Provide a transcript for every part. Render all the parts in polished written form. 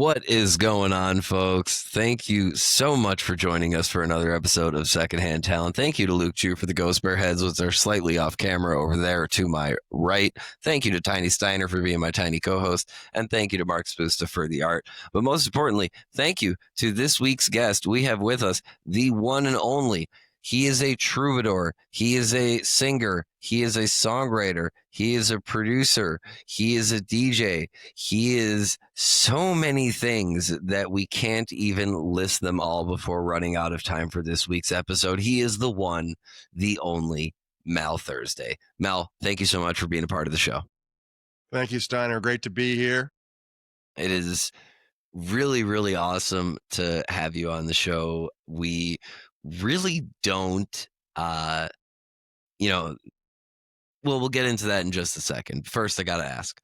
What is going on, folks? Thank you so much for joining us for another episode of Secondhand Talent. Thank you to Luke Chu for the Ghost Bear heads, which are slightly off camera over there to my right. Thank you to Tiny Steiner for being my tiny co-host. And thank you to Mark Spusta for the art. But most importantly, thank you to this week's guest. We have with us the one and only. He is a troubadour. He is a singer. He is a songwriter. He is a producer. He is a DJ. He is so many things that we can't even list them all before running out of time for this week's episode. He is the one, the only Mal Thursday. Mal, thank you so much for being a part of the show. Thank you, Steiner. Great to be here. It is really, really awesome to have you on the show. We really don't, well, we'll get into that in just a second. First, I got to ask,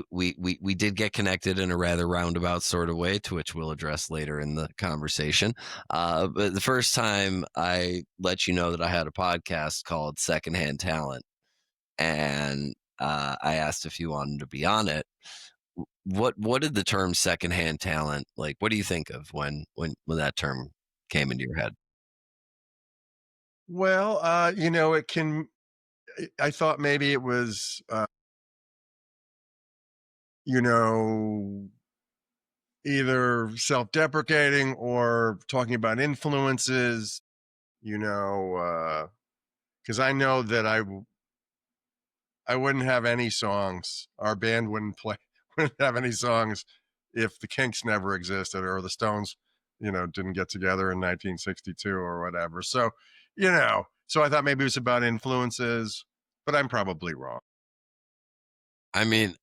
we did get connected in a rather roundabout sort of way, to which we'll address later in the conversation. But the first time I let you know that I had a podcast called Secondhand Talent, and I asked if you wanted to be on it. What did the term secondhand talent, like, what do you think of when that term came into your head? Well, it can. I thought maybe it was, either self-deprecating or talking about influences. Because I know that I wouldn't have any songs. Our band wouldn't have any songs if the Kinks never existed or the Stones, didn't get together in 1962 or whatever. So, so I thought maybe it was about influences, but I'm probably wrong. I mean,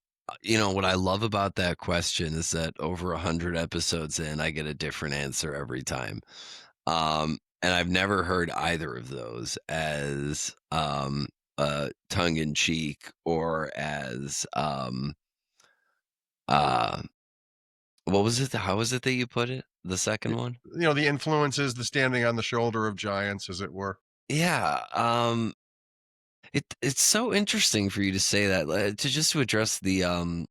what I love about that question is that over 100 episodes in, I get a different answer every time. And I've never heard either of those as tongue in cheek or as what was it? How was it that you put it? The second one? The influences, the standing on the shoulder of giants, as it were. Yeah. It's so interesting for you to say that. To address the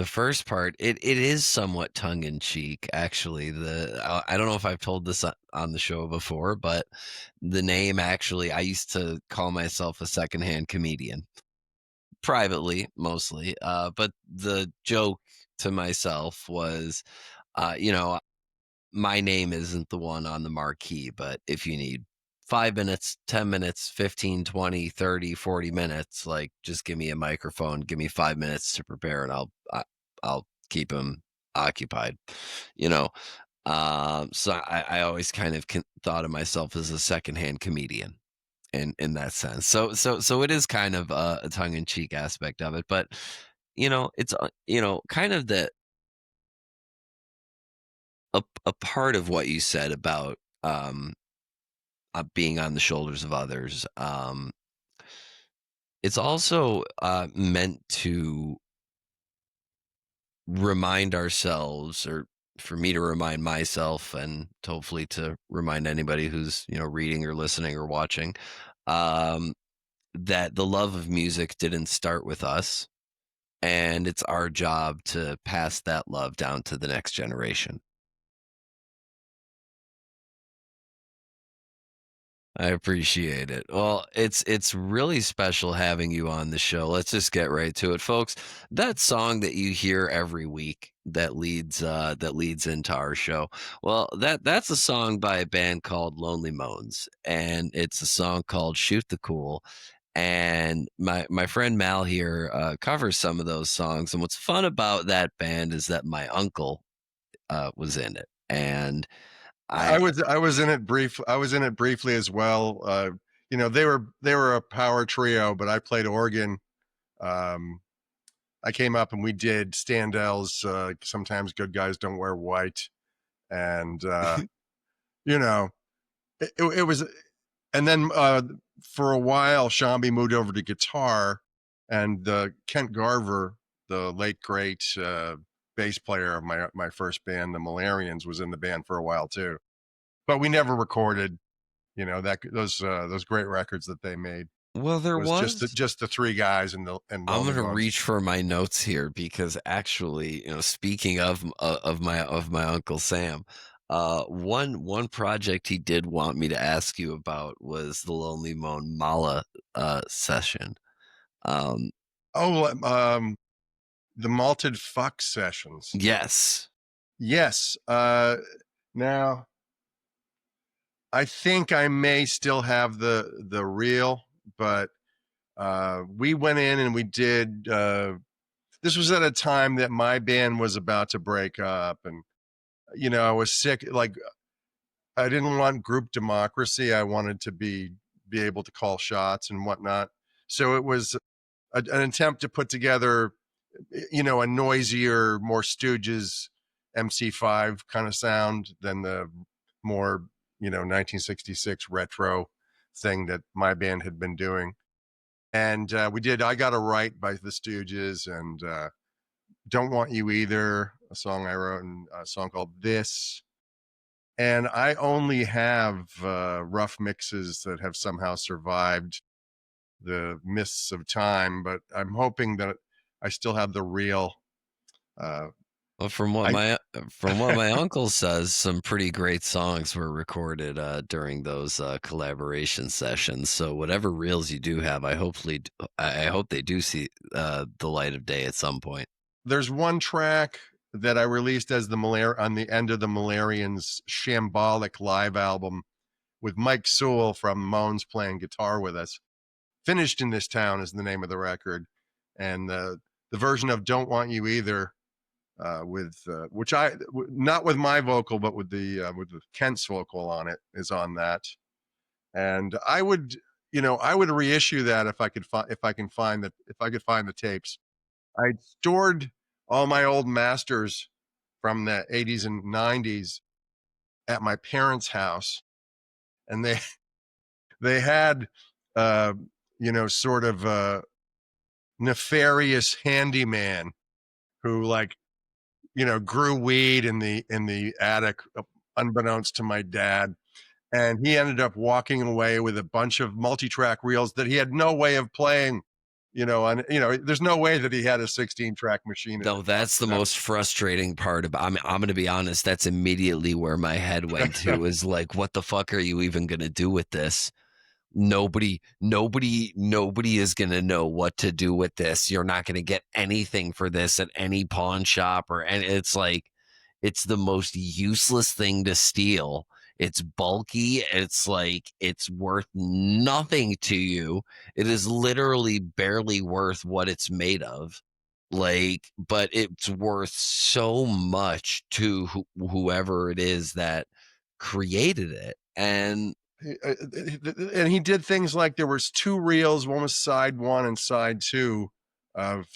first part, it is somewhat tongue in cheek, actually. I don't know if I've told this on the show before, but the name, actually, I used to call myself a secondhand comedian, privately mostly. But the joke to myself was, my name isn't the one on the marquee, but if you need 5 minutes, 10 minutes, 15, 20, 30, 40 minutes, like, just give me a microphone, give me 5 minutes to prepare, and I'll keep them occupied, you know. So I always kind of thought of myself as a secondhand comedian in that sense. So it is kind of a tongue in cheek aspect of it, but it's kind of a part of what you said about being on the shoulders of others. It's also meant to remind ourselves, or for me to remind myself, and hopefully to remind anybody who's reading or listening or watching, um, that the love of music didn't start with us, and it's our job to pass that love down to the next generation. I appreciate it. Well, it's really special having you on the show. Let's just get right to it, folks. That song that you hear every week that leads into our show. Well, that's a song by a band called Lonely Moans, and it's a song called Shoot the Cool. And my friend Mal here covers some of those songs. And what's fun about that band is that my uncle was in it, and I was in it briefly as well. They were a power trio, but I played organ. I came up and we did Standell's Sometimes Good Guys Don't Wear White, and it was. And then for a while, Shambi moved over to guitar, and Kent Garver, the late great bass player of my first band, the Malarians, was in the band for a while too. But we never recorded, those great records that they made. Well, there Was was. just the three guys and I'm Lonely gonna Bones. reach for my notes here because actually, speaking of my uncle Sam, one project he did want me to ask you about was the Lonely Moan Mala session. Um, Oh, the Malted Fuck Sessions. yes. Yes. Now I think I may still have the reel, but we went in and we did. This was at a time that my band was about to break up, and I was sick. Like I didn't want group democracy. I wanted to be able to call shots and whatnot. So it was an attempt to put together, a noisier, more Stooges MC5 kind of sound than the more, 1966 retro thing that my band had been doing. And we did I Got a Right by the Stooges and Don't Want You Either, a song I wrote, and a song called This. And I only have rough mixes that have somehow survived the mists of time, but I'm hoping that I still have the real. Uh, Well, I from what my uncle says, some pretty great songs were recorded during those collaboration sessions. So whatever reels you do have, I hope they do see the light of day at some point. There's one track that I released as on the end of the Malarians Shambolic live album with Mike Sewell from Moans playing guitar with us. Finished in This Town is the name of the record, and the version of Don't Want You Either, with which not with my vocal, but with the Kent's vocal on it, is on that. And I would reissue that if I could find the tapes. I stored all my old masters from the 80s and 90s at my parents' house, and they had uh, sort of a nefarious handyman who grew weed in the attic, unbeknownst to my dad, and he ended up walking away with a bunch of multi-track reels that he had no way of playing. And there's no way that he had a 16-track machine in No, his house. that's the most frustrating part about. I'm going to be honest. That's immediately where my head went to. Is like, what the fuck are you even going to do with this? Nobody is going to know what to do with this. You're not going to get anything for this at any pawn shop and it's like it's the most useless thing to steal. It's bulky. It's like it's worth nothing to you. It is literally barely worth what it's made of. Like, but it's worth so much to whoever it is that created it. And he did things like there was two reels, one was side one and side two of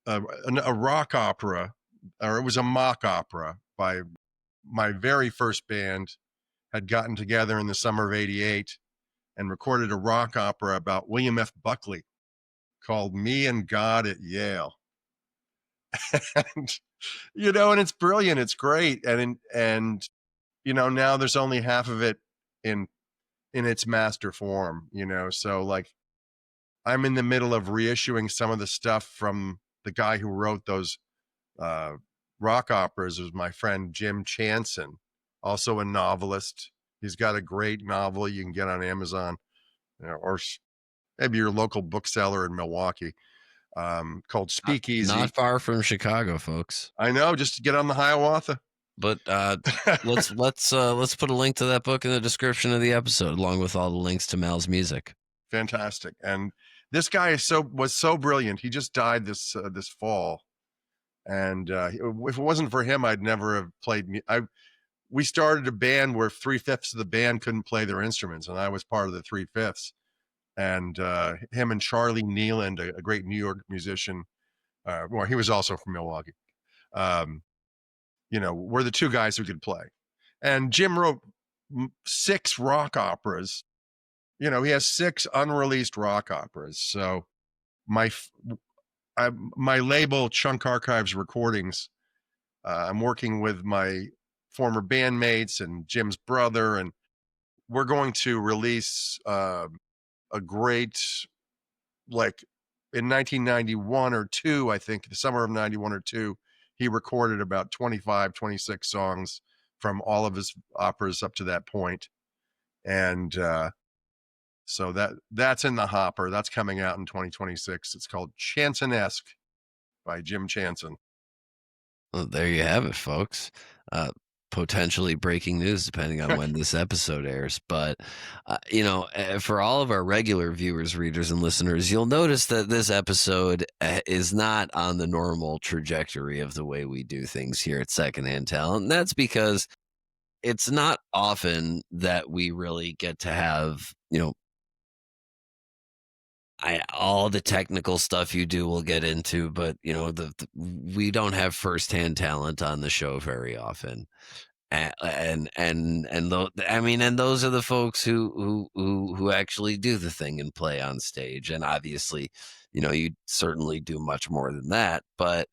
a rock opera, or it was a mock opera by my very first band had gotten together in the summer of 88 and recorded a rock opera about William F. Buckley called Me and God at Yale. and and it's brilliant, it's great, and now there's only half of it in its master form, so like I'm in the middle of reissuing some of the stuff from the guy who wrote those uh, rock operas. Is my friend Jim Chanson, also a novelist. He's got a great novel you can get on Amazon, or maybe your local bookseller in Milwaukee, called Not Speakeasy. far from Chicago, folks. I know, just to get on the Hiawatha. But let's put a link to that book in the description of the episode, along with all the links to Mal's music. Fantastic. And this guy was so brilliant. He just died this fall, and if it wasn't for him, I'd never have played. We started a band where 3/5 of the band couldn't play their instruments, and I was part of the 3/5. And him and Charlie Nealand, a great New York musician, well, he was also from Milwaukee. Were the two guys who could play. And Jim wrote 6 rock operas. He has 6 unreleased rock operas. So my label, Chunk Archives Recordings, I'm working with my former bandmates and Jim's brother, and we're going to release a great, like, in 1991 or 2, I think the summer of 91 or 2, he recorded about 25, 26 songs from all of his operas up to that point. And so that's in the hopper. That's coming out in 2026. It's called Chansonesque by Jim Chanson. Well, there you have it, folks. Potentially breaking news, depending on when this episode airs. But, for all of our regular viewers, readers, and listeners, you'll notice that this episode is not on the normal trajectory of the way we do things here at Secondhand Talent. And that's because it's not often that we really get to have, all the technical stuff you do we'll get into, but we don't have firsthand talent on the show very often. And those are the folks who actually do the thing and play on stage. And obviously, you certainly do much more than that. But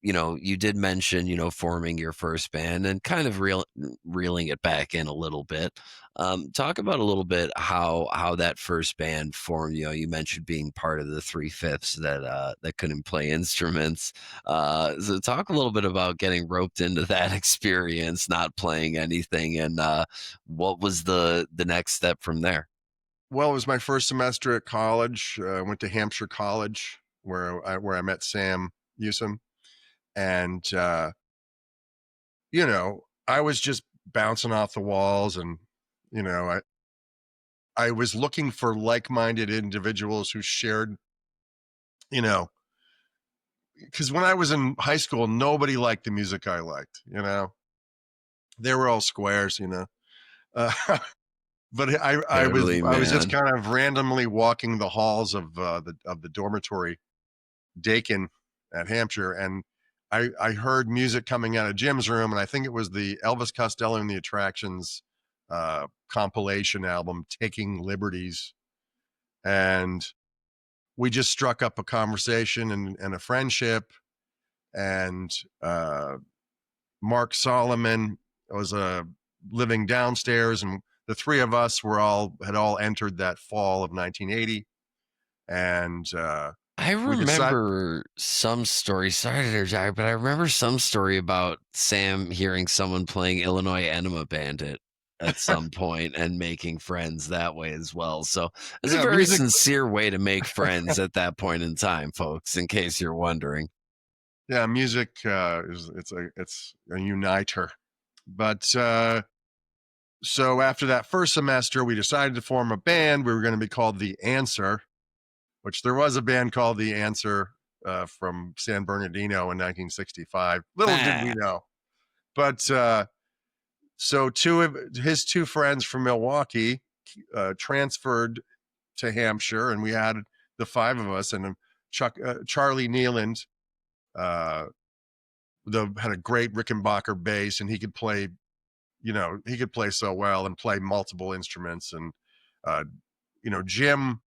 you did mention forming your first band and kind of reeling it back in a little bit. Talk about a little bit how that first band formed. You mentioned being part of the 3/5 that couldn't play instruments. So talk a little bit about getting roped into that experience, not playing anything, and what was the next step from there? Well, it was my first semester at college. I went to Hampshire College where I met Sam Newsom. And I was just bouncing off the walls, and I was looking for like-minded individuals who shared, you know, because when I was in high school, nobody liked the music I liked. They were all squares. Uh, but Totally, I was just man. kind of randomly walking the halls of the dormitory Dakin at Hampshire, and I heard music coming out of Jim's room, and I think it was the Elvis Costello and the Attractions compilation album, Taking Liberties. And we just struck up a conversation and a friendship. And Mark Solomon was living downstairs, and the three of us had all entered that fall of 1980. And I we decided, remember some story. Sorry to interject, but I remember some story about Sam hearing someone playing Illinois Enema Bandit at some point and making friends that way as well. So it's a yeah, very music. sincere way to make friends at that point in time, folks. In case you're wondering. Yeah, music it's a uniter. But so after that first semester, we decided to form a band. We were going to be called The Answer, which there was a band called The Answer from San Bernardino in 1965. Little did we Ah, know. But so two of his two friends from Milwaukee transferred to Hampshire, and we had the five of us, and Charlie Nealand uh, had a great Rickenbacker bass, and he could play so well and play multiple instruments. And uh, Jim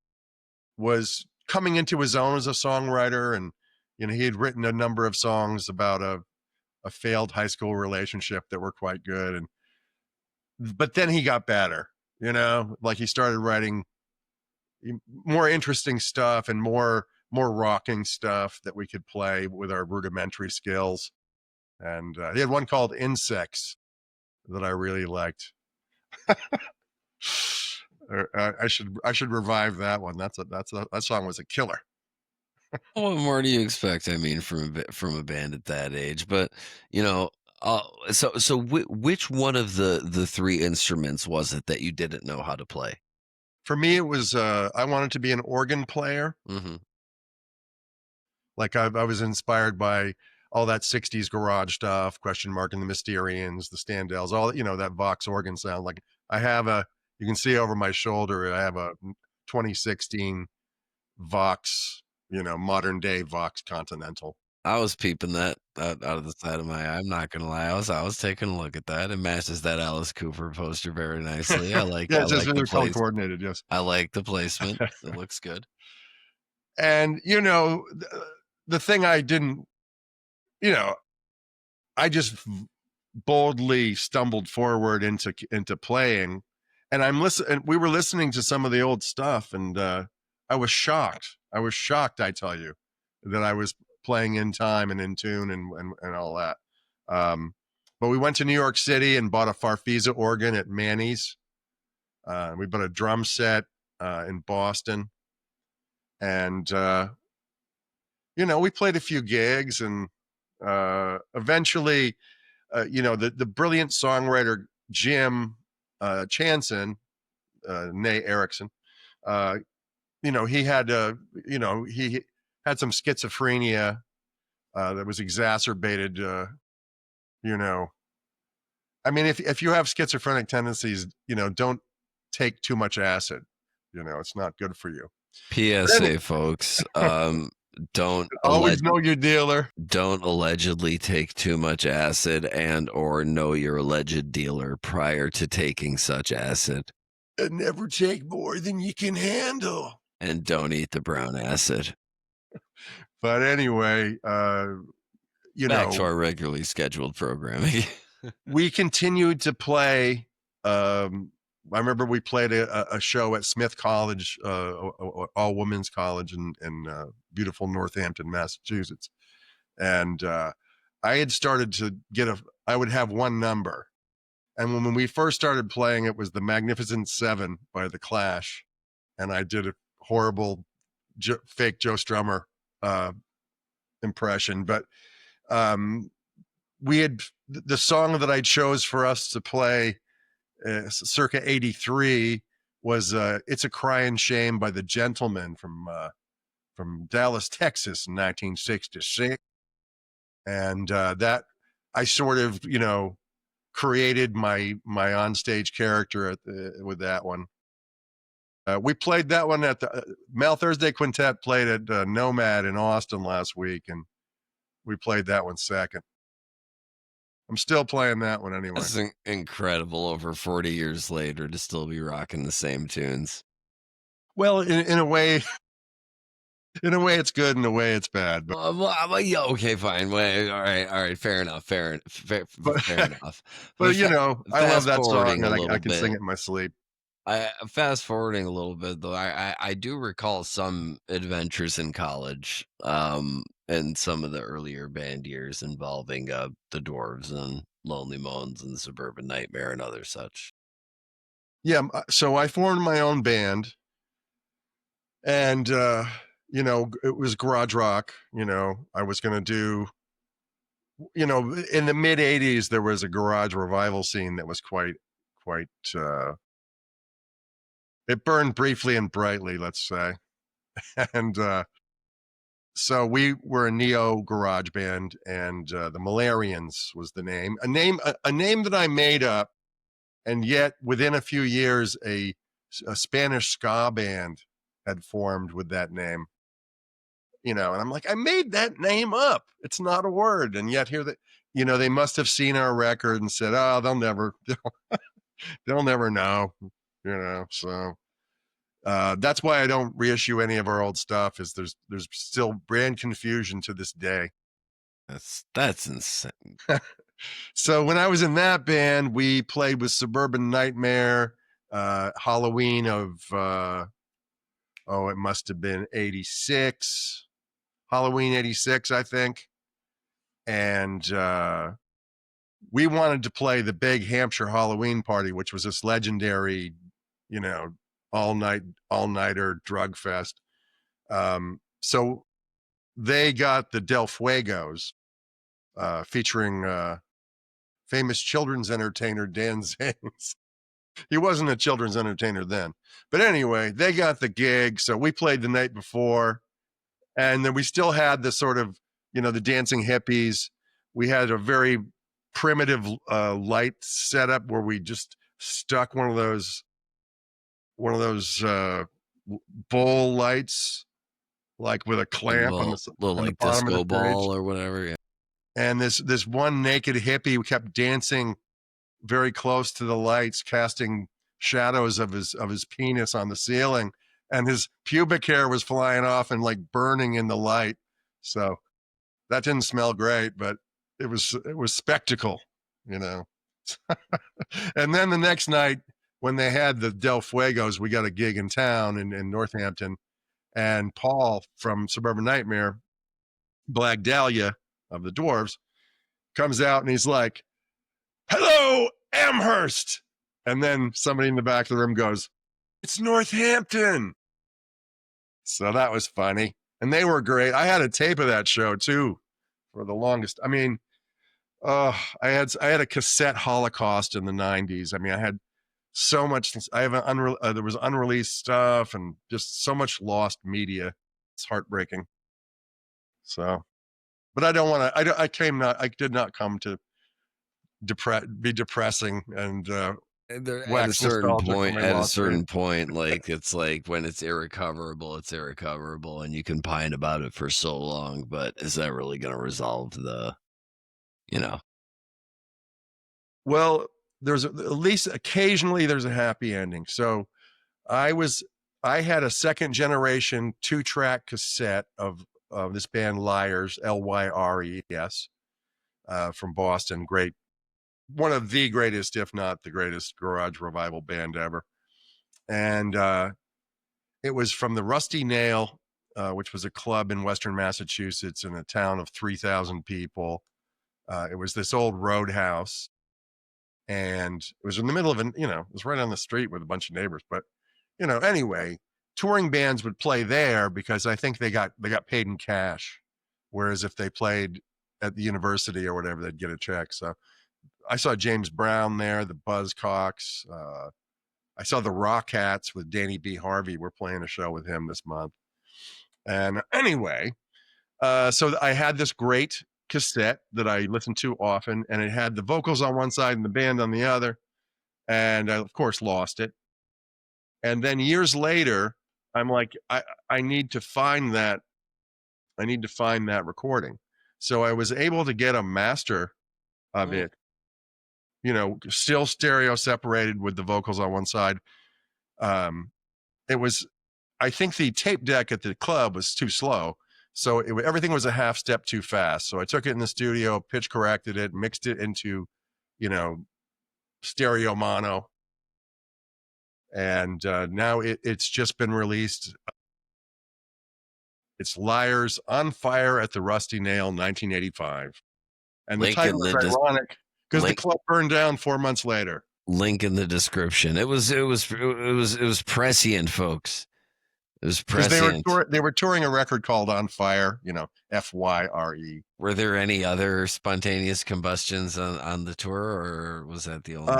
was coming into his own as a songwriter, and he had written a number of songs about a failed high school relationship that were quite good. But then he got better, like he started writing more interesting stuff and more rocking stuff that we could play with our rudimentary skills. And he had one called Insects that I really liked. I should revive that one. That song was a killer. what more do you expect? I mean, from a band at that age, but you know. Which one of the three instruments was it that you didn't know how to play? For me, it was I wanted to be an organ player. Mm-hmm. Like I was inspired by all that 60s garage stuff, Question Mark and the Mysterians, the Standells, all that Vox organ sound. Like you can see over my shoulder, I have a 2016 Vox, modern day Vox Continental. I was peeping that out of the side of my eye. I'm not gonna lie. I was taking a look at that. It matches that Alice Cooper poster very nicely. Yeah, I it's just like the really color place. coordinated. Yes. I like the placement. It looks good. And the thing I didn't, I just boldly stumbled forward into playing, And we were listening to some of the old stuff, and I was shocked. I tell you, that I was playing in time and in tune and all that. But we went to New York City and bought a Farfisa organ at Manny's. We bought a drum set in Boston, and we played a few gigs, and eventually, the brilliant songwriter Jim Chanson, nay Erickson, he had he had some schizophrenia that was exacerbated. I mean, if you have schizophrenic tendencies, don't take too much acid. It's not good for you. PSA, folks. Don't Always know your dealer. Don't allegedly take too much acid, and or know your alleged dealer prior to taking such acid. And never take more than you can handle. And don't eat the brown acid. But anyway, back to our regularly scheduled programming. We continued to play. I remember we played a show at Smith College, all women's college in beautiful Northampton, Massachusetts. And I had started to I would have one number. And when we first started playing, it was the Magnificent Seven by The Clash. And I did a horrible fake Joe Strummer impression. But we had the song that I chose for us to play circa 83 was It's a Crying Shame by the Gentlemen from Dallas, Texas in 1966. And that I sort of, created my onstage character with that one. We played that one at the Mal Thursday Quintet played at Nomad in Austin last week, and we played that one second. I'm still playing that one anyway. That's incredible over 40 years later to still be rocking the same tunes. Well, in a way, it's good. In a way, it's bad. But yeah, okay, fine. Wait, all right. Fair enough. Fair enough. But I love that song, and I can sing it in my sleep. Fast forwarding a little bit though, I do recall some adventures in college, and some of the earlier band years involving the Dwarves and Lonely Moans and Suburban Nightmare and other such. Yeah, so I formed my own band, and it was garage rock. I was going to do, in the mid 80s, there was a garage revival scene that was quite, it burned briefly and brightly, let's say. And so we were a neo garage band, and the Malarians was the name, a name that I made up. And yet within a few years, a Spanish ska band had formed with that name. And I'm like, I made that name up. It's not a word. And yet here they must have seen our record and said, oh, they'll never know, so that's why I don't reissue any of our old stuff, is there's still brand confusion to this day. That's insane. So when I was in that band, we played with Suburban Nightmare, Halloween of, it must have been 86, Halloween 86, I think. And we wanted to play the big Hampshire Halloween party, which was this legendary, all-nighter drug fest. So they got the Del Fuegos, featuring famous children's entertainer Dan Zanes. He wasn't a children's entertainer then. But anyway, they got the gig. So we played the night before. And then we still had the sort of, the dancing hippies. We had a very primitive light setup where we just stuck one of those bowl lights, like with a clamp on the little like disco ball or whatever. Yeah. And this one naked hippie kept dancing very close to the lights, casting shadows of his penis on the ceiling, and his pubic hair was flying off and like burning in the light. So that didn't smell great, but it was spectacle, And then the next night, when they had the Del Fuegos, we got a gig in town in Northampton, and Paul from Suburban Nightmare, Black Dahlia of the Dwarves, comes out and he's like, "Hello, Amherst." And then somebody in the back of the room goes, "It's Northampton." So that was funny. And they were great. I had a tape of that show too for the longest. I mean, I had a cassette Holocaust in the 90s. I mean, I had so much. I have there was unreleased stuff and just so much lost media. It's heartbreaking. So, but I don't want to. I did not come to be depressing and At a wax certain nostalgic for point, my lost days. like it's like when it's irrecoverable, and you can pine about it for so long. But is that really going to resolve the, you know? Well, there's at least occasionally there's a happy ending. So I was I had a second generation 2-track cassette of this band Lyres, Lyres, from Boston. Great, one of the greatest, if not the greatest, garage revival band ever. And it was from the Rusty Nail, which was a club in Western Massachusetts in a town of 3,000 people. It was this old roadhouse, and it was in the middle of it was right on the street with a bunch of neighbors. But anyway, touring bands would play there because I think they got paid in cash, whereas if they played at the university or whatever, they'd get a check. So I saw James Brown there, the Buzzcocks. I saw the Rockettes with Danny B. Harvey. We're playing a show with him this month. And anyway, so I had this great cassette that I listened to often, and it had the vocals on one side and the band on the other. And I, of course, lost it. And then years later, I'm like, I need to find that. I need to find that recording. So I was able to get a master of it, still stereo separated with the vocals on one side. It was, I think the tape deck at the club was too slow. So everything was a half step too fast. So I took it in the studio, pitch corrected it, mixed it into, stereo mono. And now it's just been released. It's Lyres on Fire at the Rusty Nail, 1985. And the title is ironic because the club burned down 4 months later. Link in the description. It was prescient, folks. It was prescient. They were touring a record called On Fire, FYRE. Were there any other spontaneous combustions on the tour, or was that the only?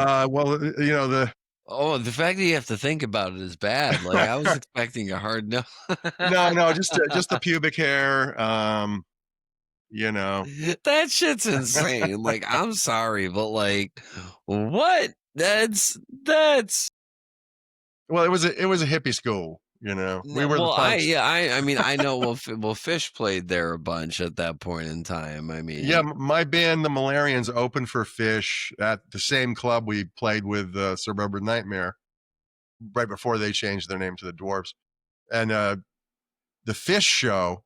Well, the fact that you have to think about it is bad. Like I was expecting a hard no. No, just the pubic hair. That shit's insane. Like I'm sorry, but like, what? That's. Well, it was a hippie school. We were the punks. I mean, I know. Well, Fish played there a bunch at that point in time. I mean, yeah, my band, the Malarians, opened for Fish at the same club we played with, Suburban Nightmare, right before they changed their name to the Dwarves. And the Fish show,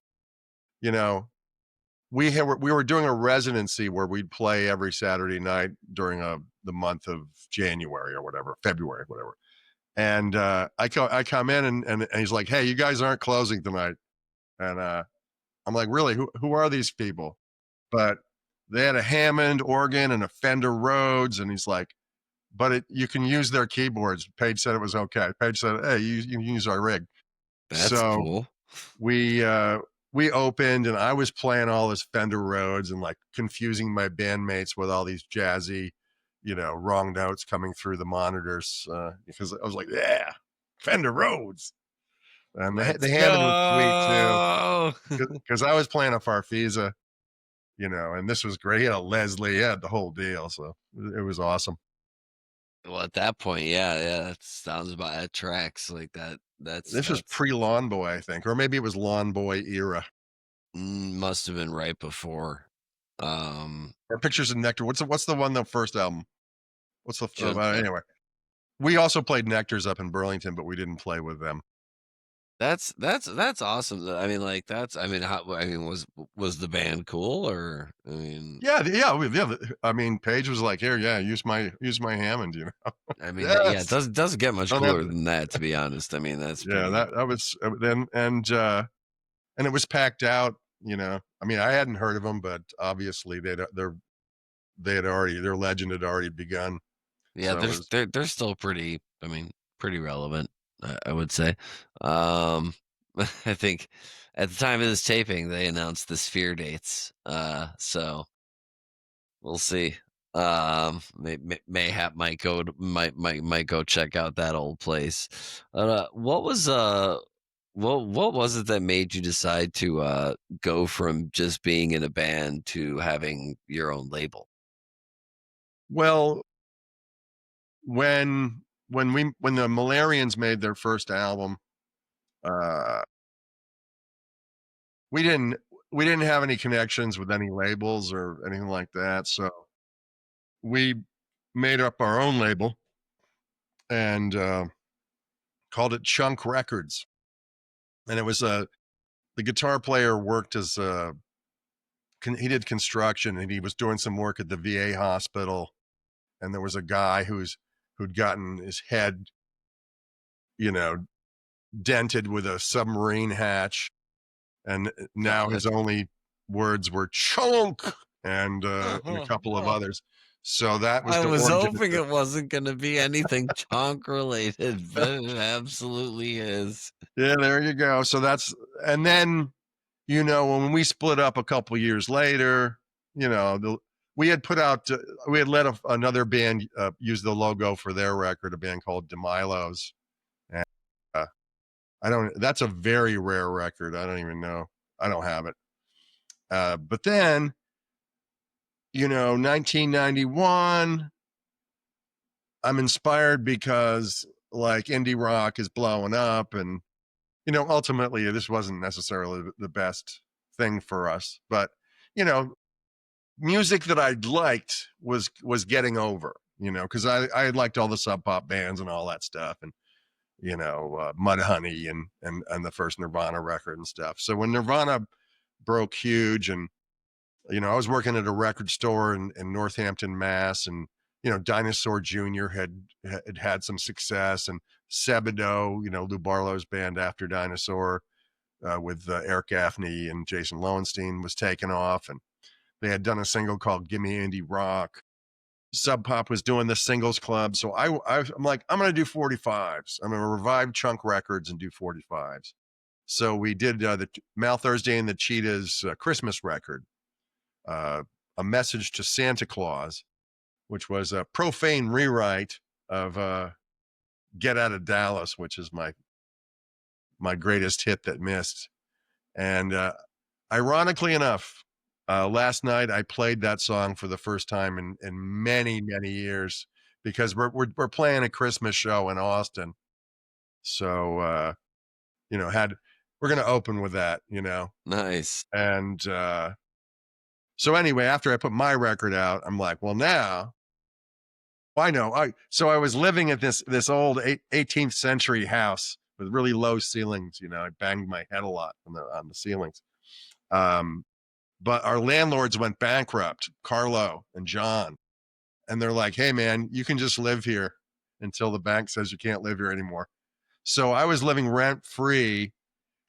we were doing a residency where we'd play every Saturday night during the month of January or whatever, February, whatever. And I come in and he's like, "Hey, you guys aren't closing tonight." And I'm like, "Really? Who are these people?" But they had a Hammond organ and a Fender Rhodes, and he's like, "But you can use their keyboards." Page said it was okay. Page said, "Hey, you can use our rig." That's cool. We opened, and I was playing all this Fender Rhodes and like confusing my bandmates with all these jazzy, wrong notes coming through the monitors, because I was like, "Yeah, Fender Rhodes." And the Hammond was sweet too, because I was playing a Farfisa, and this was great. He had a Leslie, had the whole deal, so it was awesome. Well, at that point, yeah, that sounds about at tracks like that. This was pre-Lawn Boy, I think, or maybe it was Lawn Boy era. Must have been right before. Or Pictures of Nectar. What's the one, the first album? What's the anyway? We also played Nectar's up in Burlington, but we didn't play with them. That's awesome. I mean, like, that's I mean, how I mean, was the band cool or I mean Yeah, I mean, Paige was like, "Here, yeah, use my Hammond," you know? I mean, yeah, it Yes. doesn't get much Don't have cooler to. than that, to be honest. I mean, that's Yeah, pretty that was then and it was packed out, you know? I mean, I hadn't heard of them, but obviously they had already their legend had already begun. yeah, So it was they're still pretty, I mean, pretty relevant, I would say. Um, I think at the time of this taping, they announced the Sphere dates. So we'll see. Mayhap might go to, might go check out that old place. What was it that made you decide to go from just being in a band to having your own label? well, when the Malarians made their first album, uh, we didn't we didn't have any connections with any labels or anything like that, so we made up our own label and, called it Chunk Records, and it was a the guitar player worked as a he did construction, and he was doing some work at the VA hospital, and there was a guy who'd gotten his head, you know, dented with a submarine hatch, and now Got his it. only words were "chunk" and a couple of others. So that was I the was origin of hoping the it wasn't going to be anything chunk related, but it absolutely is. Yeah, there you go. So that's and then, you know, when we split up a couple years later, you know, we had put out we had let another band use the logo for their record, a band called DeMilo's. And uh, I don't that's a very rare record. I don't even know. I don't have it. But then, you know, 1991, I'm inspired because like indie rock is blowing up and you know, ultimately this wasn't necessarily the best thing for us, but you know, music that I liked was getting over, you know, because I had liked all the sub pop bands and all that stuff, and you know, Mudhoney and the first Nirvana record and stuff. So when Nirvana broke huge, and you know, I was working at a record store in Northampton, Mass, and you know, Dinosaur Jr. had some success, and Sebadoh, you know, Lou Barlow's band after Dinosaur, with Eric Gaffney and Jason Lowenstein was taking off, and they had done a single called "Gimme Indie Rock." Sub Pop was doing the singles club, so I'm like, I'm gonna do 45s. I'm gonna revive Chunk Records and do 45s. So we did the Mal Thursday and the Cheetahs Christmas record, uh, a message to Santa Claus, which was a profane rewrite of "Get Out of Dallas," which is my greatest hit that missed. And ironically enough, last night I played that song for the first time in many years because we're playing a Christmas show in Austin. So you know, had we're gonna open with that, you know. Nice. And so anyway, after I put my record out, I'm like, well now I know. I was living at this old 18th century house with really low ceilings, you know. I banged my head a lot on the ceilings. Um, but our landlords went bankrupt, Carlo and John, and they're like, "Hey, man, you can just live here until the bank says you can't live here anymore." So I was living rent free,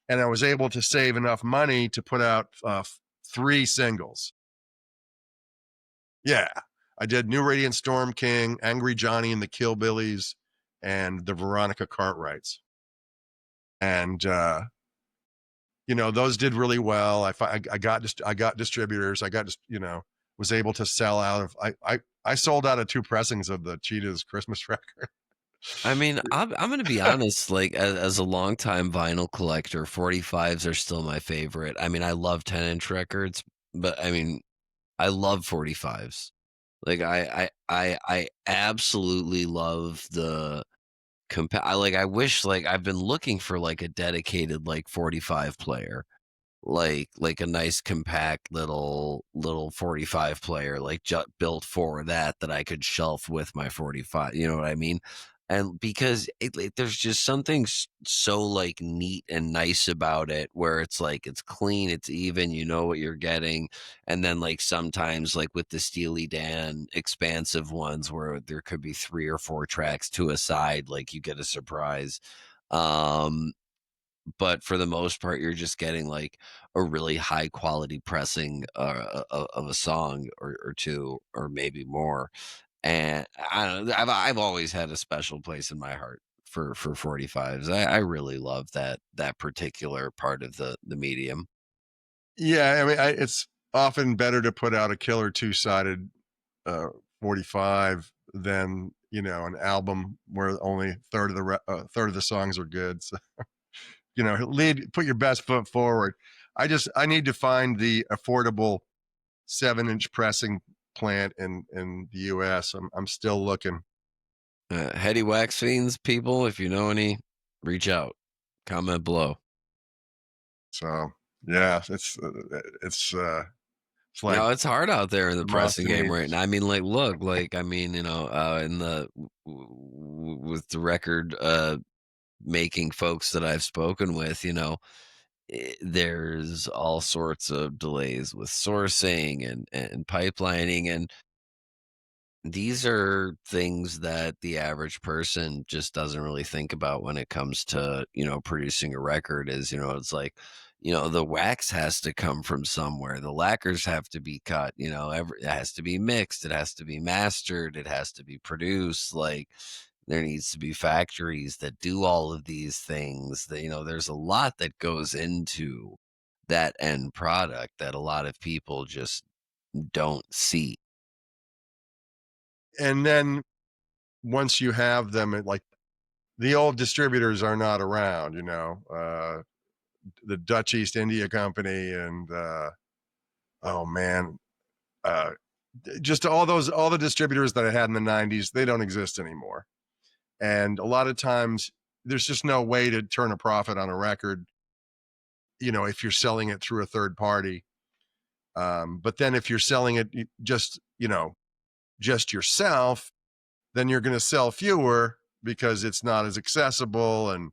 and I was able to save enough money to put out three singles. Yeah, I did "New Radiant Storm King," "Angry Johnny and the Killbillies," and the Veronica Cartwrights, and you know, those did really well. I got distributors. I got, you know, was able to sell out of, I sold out of two pressings of the Cheetahs Christmas record. I mean, I'm gonna be honest, like, as a longtime vinyl collector, 45s are still my favorite. I mean, I love 10-inch records, but I mean, I love 45s. Like, I absolutely love the I wish, like, I've been looking for, like, a dedicated, like, 45 player. Like a nice compact little 45 player, like, built for that I could shelf with my 45, you know what I mean? And because there's just something so like neat and nice about it where it's like it's clean, it's even, you know what you're getting. And then like sometimes like with the Steely Dan expansive ones where there could be 3 or 4 tracks to a side, like you get a surprise. Um, but for the most part, you're just getting like a really high quality pressing of a song or two or maybe more. And I don't know, I've always had a special place in my heart for 45s. I really love that particular part of the medium. Yeah, I mean, it's often better to put out a killer two-sided uh, 45 than an album where only third of the songs are good. So put your best foot forward. I need to find the affordable 7-inch pressing plant in the U.S. I'm still looking. Heady Wax Fiends people, if you know any, reach out, comment below. So yeah, it's You like know, it's hard out there in the pressing game right Demosthenes. now. I mean, like, look, like, I mean, in the with the record making folks that I've spoken with, there's all sorts of delays with sourcing and pipelining, and these are things that the average person just doesn't really think about when it comes to, producing a record is, it's like, the wax has to come from somewhere. The lacquers have to be cut, it has to be mixed, it has to be mastered, it has to be produced. Like there needs to be factories that do all of these things that, there's a lot that goes into that end product that a lot of people just don't see. And then once you have them, like the old distributors are not around. The Dutch East India Company and oh man, uh, just all the distributors that I had in the '90s, they don't exist anymore. And a lot of times, there's just no way to turn a profit on a record. If you're selling it through a third party. But then if you're selling it just yourself, then you're going to sell fewer because it's not as accessible and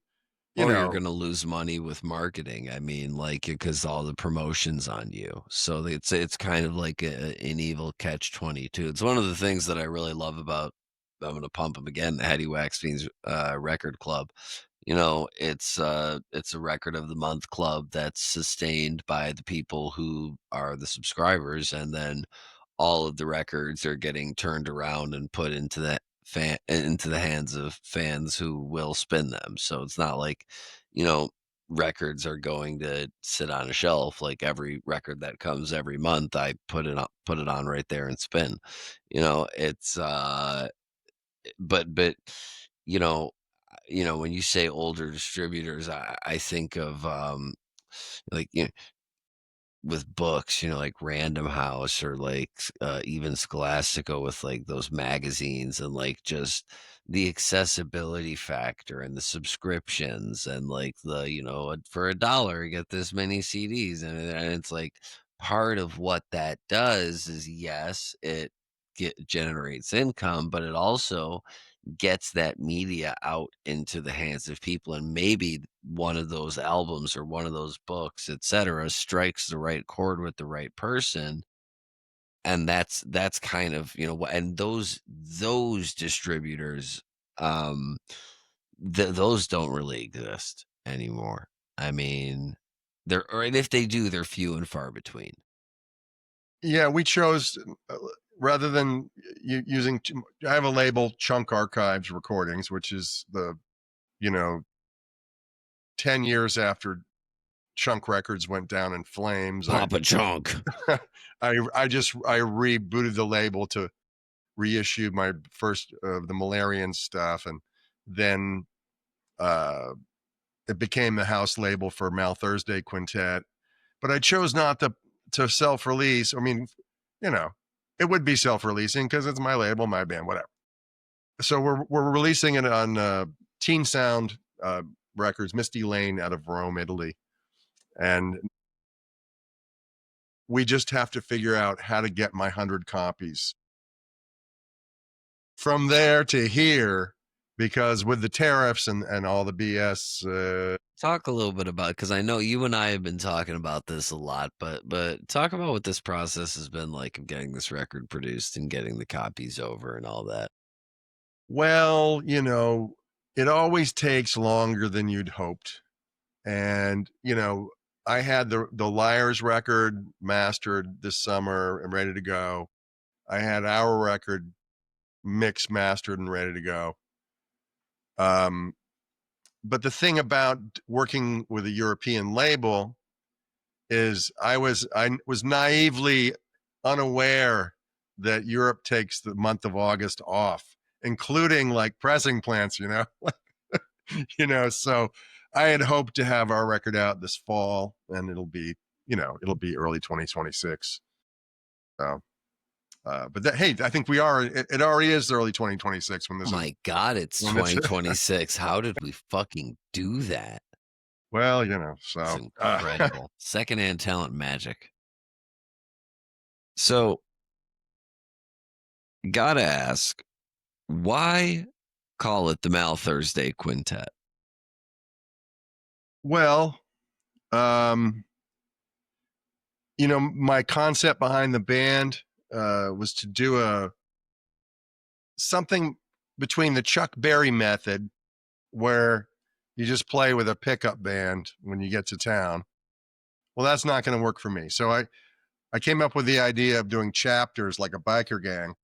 you Or you're know gonna lose money with marketing. I mean, like, because all the promotion's on you. So it's kind of like an evil catch 22. It's one of the things that I really love about. I'm gonna pump them again. The Hattie Waxfield's record club. It's a record of the month club that's sustained by the people who are the subscribers, and then all of the records are getting turned around and put into the hands of fans who will spin them. So it's not like, you know, records are going to sit on a shelf. Like every record that comes every month, I put it on right there and spin. It's but you know, when you say older distributors, I think of like with books, like Random House or like even Scholastica with like those magazines and like just the accessibility factor and the subscriptions and like for $1 get this many CDs and it's like part of what that does is yes, generates income, but it also gets that media out into the hands of people, and maybe one of those albums or one of those books, etc., strikes the right chord with the right person, and that's kind of and those distributors, um those don't really exist anymore. I mean, and if they do, they're few and far between. Yeah, we chose rather than using. I have a label, Chunk Archives Recordings, which is the you know 10 years after Chunk Records went down in flames. I Papa Chunk. I rebooted the label to reissue my first of the Malarian stuff, and then uh, it became the house label for Mal Thursday Quintet. But I chose not to self release. I mean, you know, it would be self releasing because it's my label, my band, whatever. So we're releasing it on Teen Sound Records, Misty Lane out of Rome, Italy, and we just have to figure out how to get my 100 copies from there to here because with the tariffs and all the BS. Talk a little bit about, because I know you and I have been talking about this a lot, but talk about what this process has been like of getting this record produced and getting the copies over and all that. Well, it always takes longer than you'd hoped. And, I had the Liars record mastered this summer and ready to go. I had our record mixed, mastered, and ready to go. But the thing about working with a European label is I was naively unaware that Europe takes the month of August off, including like pressing plants, so I had hoped to have our record out this fall, and it'll be early 2026. So, hey, I think we are. It already is early 2026 when Oh this is. my God, it's 2026. How did we fucking do that? Well, It's so incredible. Secondhand talent magic. So, gotta ask, why call it the Mal Thursday Quintet? well, my concept behind the band was to do something between the Chuck Berry method, where you just play with a pickup band when you get to town. Well, that's not going to work for me. So I came up with the idea of doing chapters like a biker gang.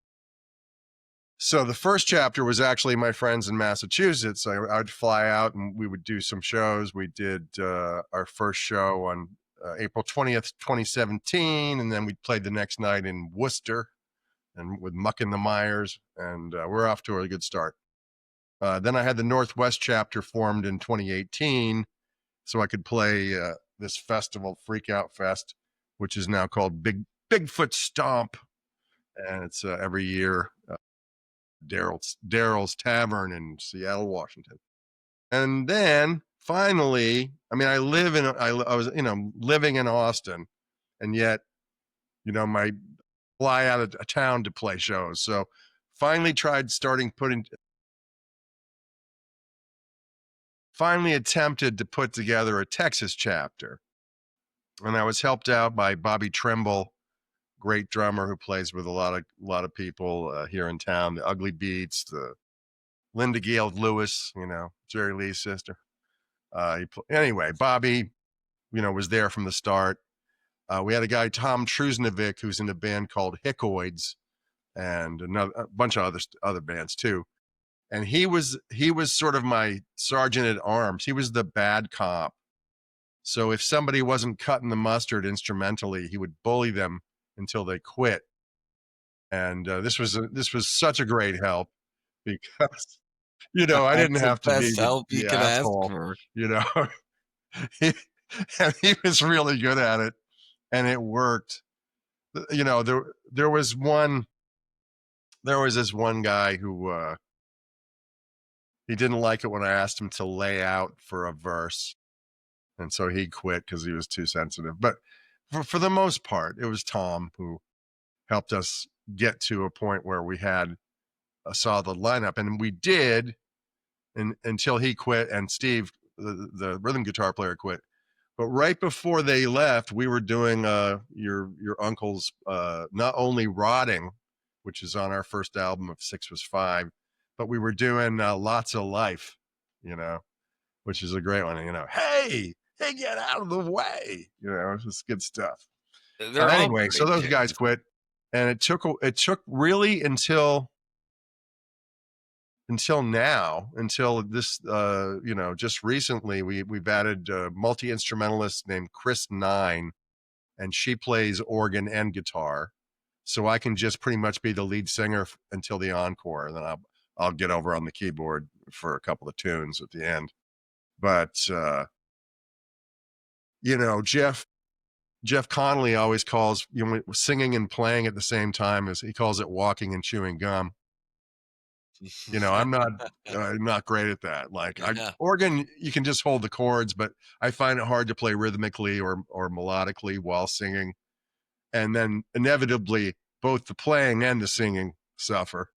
So the first chapter was actually my friends in Massachusetts. I'd fly out and we would do some shows. We did our first show on April 20th, 2017. And then we played the next night in Worcester and with Muck and the Myers. And we're off to a good start. Then I had the Northwest chapter formed in 2018 so I could play this festival, Freak Out Fest, which is now called Bigfoot Stomp. And it's every year. Daryl's Tavern in Seattle, Washington. And then finally, I mean, I was living in Austin, and yet, my fly out of town to play shows. So finally attempted to put together a Texas chapter. And I was helped out by Bobby Trimble, great drummer who plays with a lot of people here in town, the Ugly Beats, the Linda Gail Lewis, Jerry Lee's sister. Anyway, Bobby, was there from the start. We had a guy, Tom Trusnovic, who's in a band called Hickoids, and a bunch of other bands too. And he was sort of my sergeant at arms. He was the bad cop. So if somebody wasn't cutting the mustard instrumentally, he would bully them until they quit. And this was such a great help because I didn't have to be help you the could ask asshole. for. He was really good at it, and it worked. There was this one guy who he didn't like it when I asked him to lay out for a verse, and so he quit because he was too sensitive. But for the most part, it was Tom who helped us get to a point where we had a solid lineup, and we did, until he quit and Steve, the rhythm guitar player, quit. But right before they left, we were doing your uncle's not only Rotting, which is on our first album of 6 Was 5, but we were doing Lots of Life, which is a great one. Hey, get out of the way. It's just good stuff. Anyway, so those guys quit, and it took really until now, until this, just recently, we've added a multi-instrumentalist named Chris Nine, and she plays organ and guitar. So I can just pretty much be the lead singer until the encore, and then I'll get over on the keyboard for a couple of tunes at the end. But Jeff Connolly always calls singing and playing at the same time, as he calls it, walking and chewing gum. I'm not great at that. Like organ, you can just hold the chords, but I find it hard to play rhythmically or melodically while singing. And then inevitably both the playing and the singing suffer.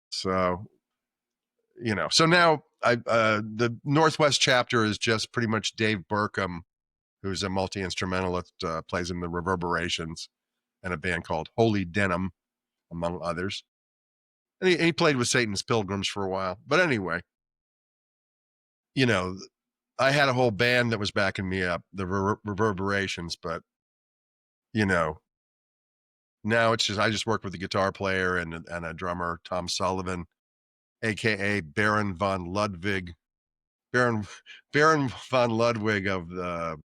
So So now the Northwest chapter is just pretty much Dave Burkham, who's a multi-instrumentalist, plays in the Reverberations and a band called Holy Denim, among others. And he played with Satan's Pilgrims for a while. But anyway, you know, I had a whole band that was backing me up, the Reverberations, but you know, now it's just I just work with a guitar player and a drummer, Tom Sullivan, aka Baron von Ludwig, Baron Baron von Ludwig of the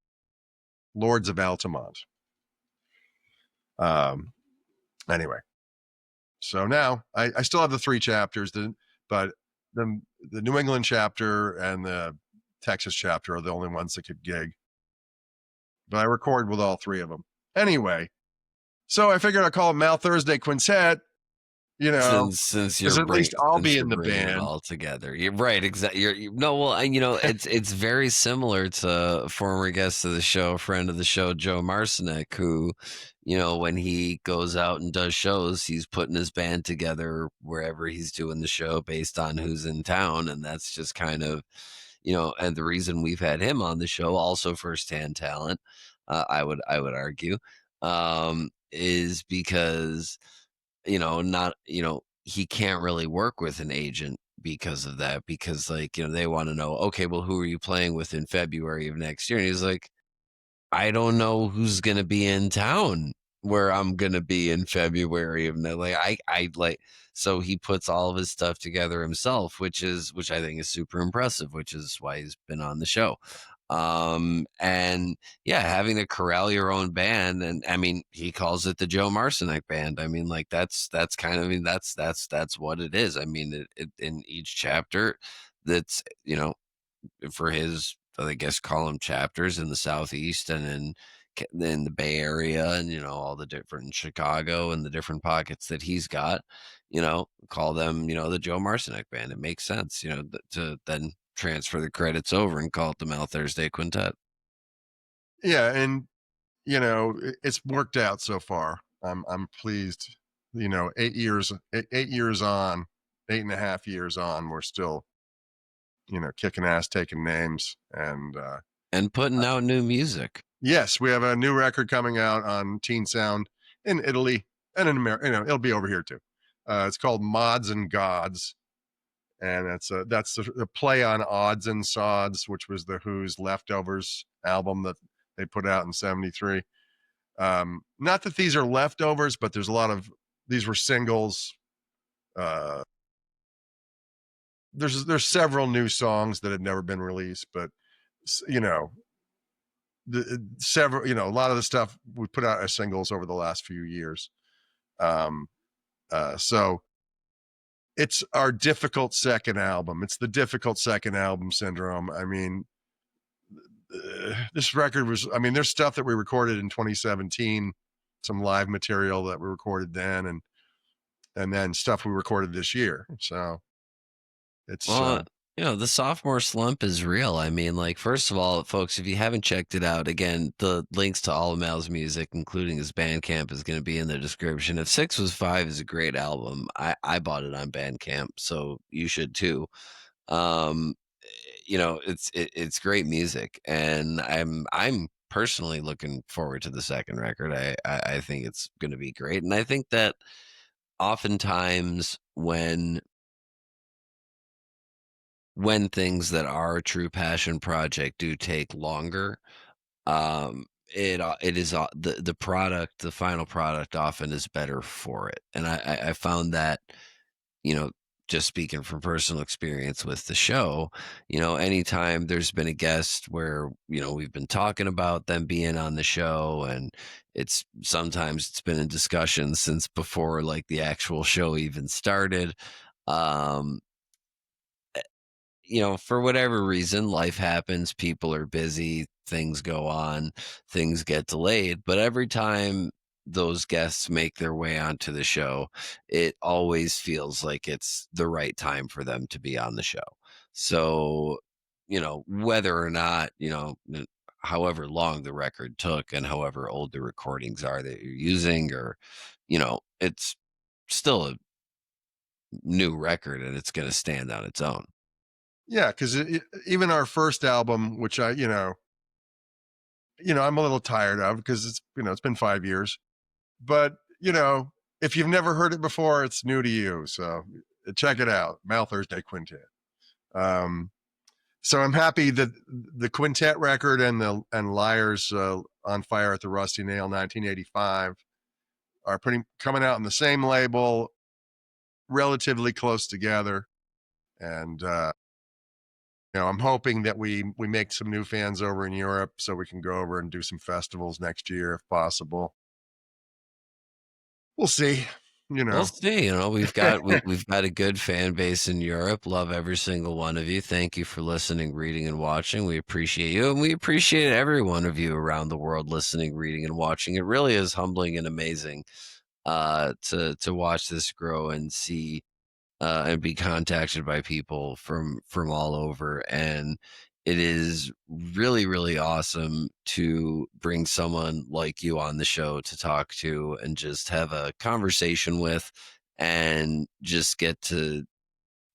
Lords of Altamont. Um, anyway, so now I still have the 3 chapters, but the New England chapter and the Texas chapter are the only ones that could gig. But I record with all 3 of them. Anyway, so I figured I'd call it Mal Thursday Quintet, Since because you're at least I'll be in the bringing it band. all together, you're right. Exactly. No, well, it's very similar to former guest of the show, friend of the show, Joe Marcinek, who, when he goes out and does shows, he's putting his band together wherever he's doing the show based on who's in town, and that's just kind of, and the reason we've had him on the show, also firsthand talent, I would argue, is because not, he can't really work with an agent because of that, because like, they want to know, okay, well, who are you playing with in February of next year? And he's like, I don't know who's going to be in town where I'm going to be in February of like, I like, so he puts all of his stuff together himself, which I think is super impressive, which is why he's been on the show. And yeah, having to corral your own band, and I mean, he calls it the Joe Marcinek band. I mean, like that's kind of, I mean, that's what it is. I mean, in each chapter, that's, for his, I guess, call them chapters in the Southeast and in the Bay Area, and all the different Chicago and the different pockets that he's got, call them, the Joe Marcinek band. It makes sense, to then transfer the credits over and call it the Mal Thursday Quintet. Yeah, and it's worked out so far. I'm pleased. 8 years, 8 years on, 8.5 years on, we're still kicking ass, taking names, and And putting out new music. yes, we have a new record coming out on Teen Sound in Italy and in America. It'll be over here too. It's called Mods and Gods, and that's the play on Odds and Sods, which was the Who's Leftovers album that they put out in '73. Not that these are leftovers, but there's a lot of these were singles. Uh, there's several new songs that had never been released, but you know several a lot of the stuff we put out as singles over the last few years. Um, so it's our difficult second album. It's the difficult second album syndrome. I mean, this record was. I mean, there's stuff that we recorded in 2017, some live material that we recorded then, and then stuff we recorded this year. So it's Well, the sophomore slump is real. I mean, like, first of all, folks, if you haven't checked it out, again, the links to all of Mal's music, including his Bandcamp, is going to be in the description. If Six Was Five is a great album, I bought it on Bandcamp, so you should too. Um, it's great music, and I'm personally looking forward to the second record. I think it's going to be great, and I think that oftentimes when things that are a true passion project do take longer, it is the final product often is better for it, and I found that, you know just speaking from personal experience with the show, anytime there's been a guest where, we've been talking about them being on the show, and sometimes it's been in discussion since before, like, the actual show even started. um for whatever reason, life happens, people are busy, things go on, things get delayed. But every time those guests make their way onto the show, it always feels like it's the right time for them to be on the show. So, whether or not, however long the record took and however old the recordings are that you're using, or, it's still new record, and it's going to stand on its own. Yeah, because even our first album, which I'm a little tired of because it's been 5 years. But if you've never heard it before, it's new to you. So check it out, Mal Thursday Quintet. Um, so I'm happy that the quintet record and Liars on Fire at the Rusty Nail 1985 are coming out on the same label, relatively close together, and I'm hoping that we make some new fans over in Europe so we can go over and do some festivals next year if possible. We'll see. We'll see. We've got a good fan base in Europe. Love every single one of you. Thank you for listening, reading, and watching. We appreciate you, and we appreciate every one of you around the world listening, reading, and watching. It really is humbling and amazing to watch this grow and see and be contacted by people from all over. And it is really, really awesome to bring someone like you on the show to talk to and just have a conversation with and just get to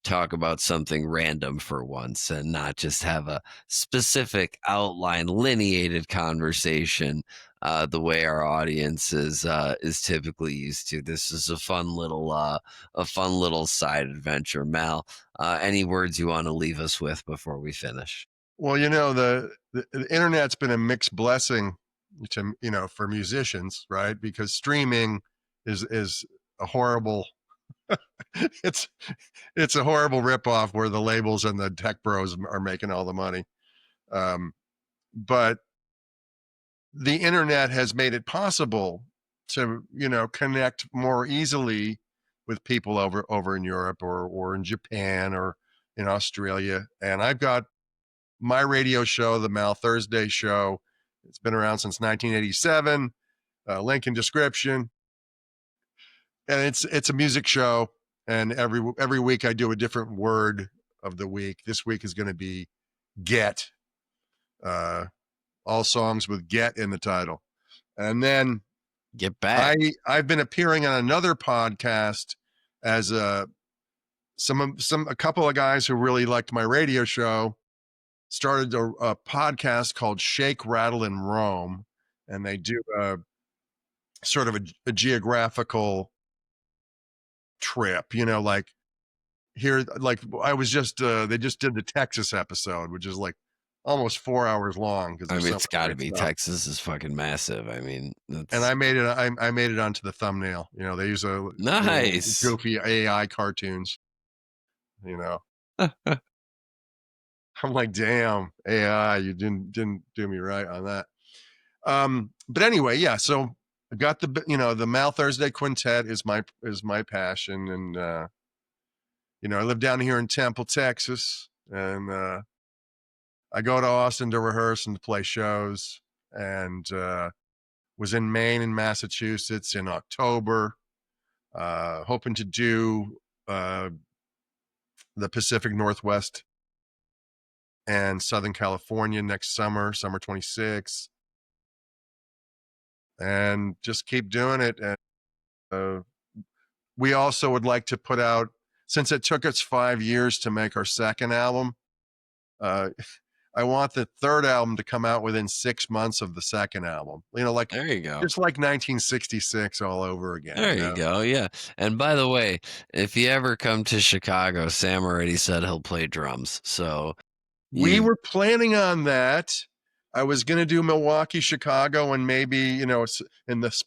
talk about something random for once and not just have a specific outline lineated conversation the way our audience is typically used to. This is a fun little side adventure. Mal, any words you want to leave us with before we finish? Well, the internet's been a mixed blessing to for musicians, right? Because streaming is a horrible it's it's a horrible ripoff where the labels and the tech bros are making all the money. But the internet has made it possible to connect more easily with people over in Europe or in Japan or in Australia. And I've got my radio show, the Mal Thursday Show. It's been around since 1987. Link in description. And it's a music show. And every week I do a different word of the week. This week is going to be get. All songs with get in the title. And then Get back. I've been appearing on another podcast as a couple of guys who really liked my radio show started a podcast called Shake, Rattle, and Roam, and they do a sort of a geographical trip. Like here, like I was just they just did the Texas episode, which is like almost 4 hours long because I mean, it's got to be. Texas is fucking massive. I mean, and I made it onto the thumbnail. They use a nice goofy AI cartoons. I'm like, damn, AI, you didn't do me right on that. But anyway, yeah. So I got the Mal Thursday Quintet is my passion, and I live down here in Temple, Texas, and I go to Austin to rehearse and to play shows, and was in Maine and Massachusetts in October, hoping to do the Pacific Northwest and Southern California next summer 26, and just keep doing it. And we also would like to put out, since it took us 5 years to make our second album, I want the third album to come out within 6 months of the second album. Like there you go. It's like 1966 all over again. There you go. Yeah. And by the way, if you ever come to Chicago, Sam already said he'll play drums. So we were planning on that. I was going to do Milwaukee, Chicago, and maybe,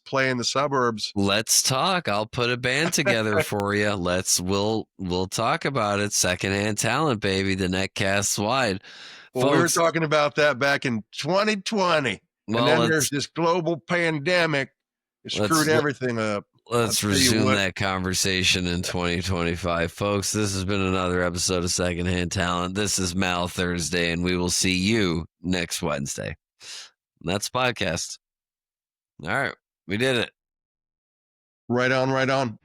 play in the suburbs. Let's talk. I'll put a band together for you. We'll talk about it. Secondhand Talent, baby. The net casts wide. Well, folks, we were talking about that back in 2020. Well, and then there's this global pandemic. It screwed everything up. Let's resume that conversation in 2025. Folks, this has been another episode of Secondhand Talent. This is Mal Thursday, and we will see you next Wednesday. That's podcast. All right. We did it. Right on, right on.